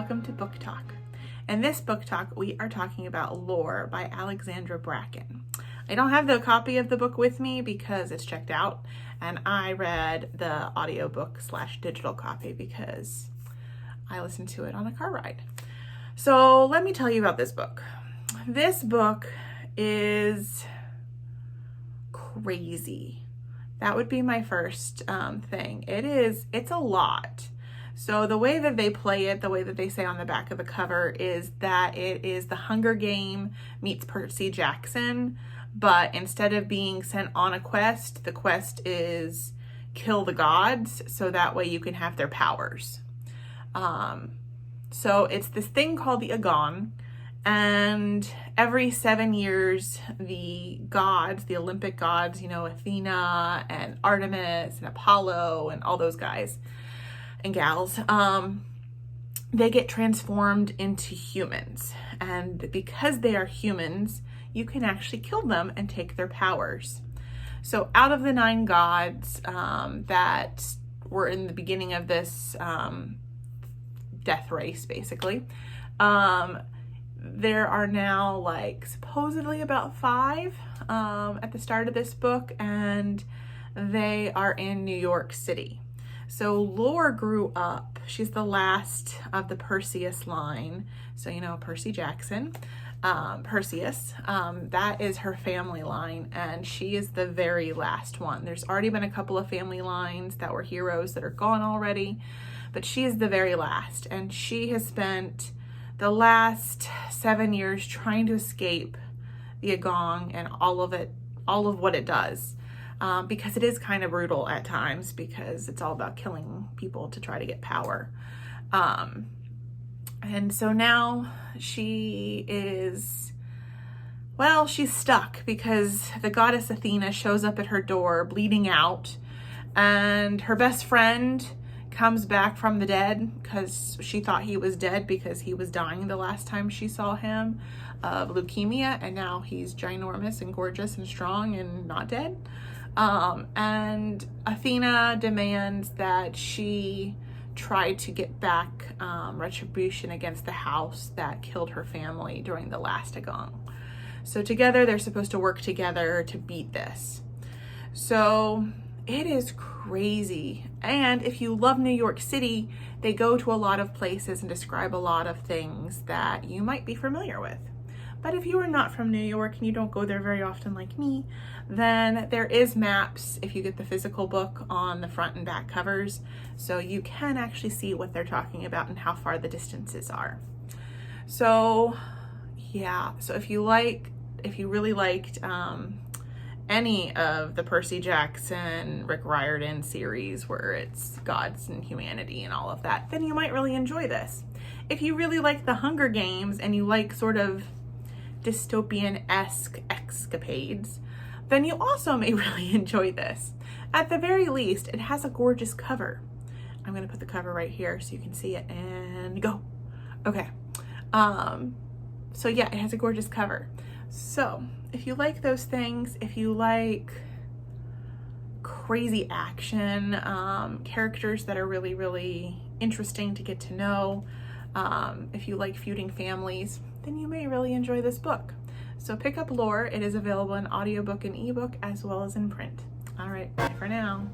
welcome to Book Talk. In this book talk, we are talking about Lore by Alexandra Bracken. I don't have the copy of the book with me because it's checked out, and I read the audiobook / digital copy because I listened to it on a car ride. So let me tell you about this book. This book is crazy. That would be my first thing. It's a lot. So the way that they play it, the way that they say on the back of the cover is that it is the Hunger Game meets Percy Jackson, but instead of being sent on a quest, the quest is kill the gods so that way you can have their powers. So it's this thing called the Agon, and every 7 years the gods, the Olympic gods, Athena and Artemis and Apollo and all those guys and gals, they get transformed into humans, and because they are humans you can actually kill them and take their powers. So out of the 9 gods that were in the beginning of this death race, basically, there are now supposedly about 5 at the start of this book, and they are in New York City. So Lore grew up. She's the last of the Perseus line. So, Percy Jackson, Perseus, that is her family line, and she is the very last one. There's already been a couple of family lines that were heroes that are gone already, but she is the very last, and she has spent the last 7 years trying to escape the Agong and all of what it does. Because it is kind of brutal at times, because it's all about killing people to try to get power. And so now she is, she's stuck because the goddess Athena shows up at her door bleeding out, and her best friend comes back from the dead because she thought he was dead because he was dying the last time she saw him of leukemia, and now he's ginormous and gorgeous and strong and not dead. And Athena demands that she try to get back retribution against the house that killed her family during the last Agong. So together they're supposed to work together to beat this. So it is crazy. And if you love New York City, they go to a lot of places and describe a lot of things that you might be familiar with. But if you are not from New York and you don't go there very often like me, then there is maps if you get the physical book on the front and back covers, so you can actually see what they're talking about and how far the distances are. So yeah, so if you really liked any of the Percy Jackson, Rick Riordan series where it's gods and humanity and all of that, then you might really enjoy this. If you really like the Hunger Games and you like sort of dystopian-esque escapades, then you also may really enjoy this. At the very least, it has a gorgeous cover. I'm gonna put the cover right here so you can see it, and go. Okay. So yeah, it has a gorgeous cover. So if you like those things, if you like crazy action, characters that are really, really interesting to get to know, if you like feuding families, then you may really enjoy this book. So pick up Lore. It is available in audiobook and ebook as well as in print. All right, bye for now.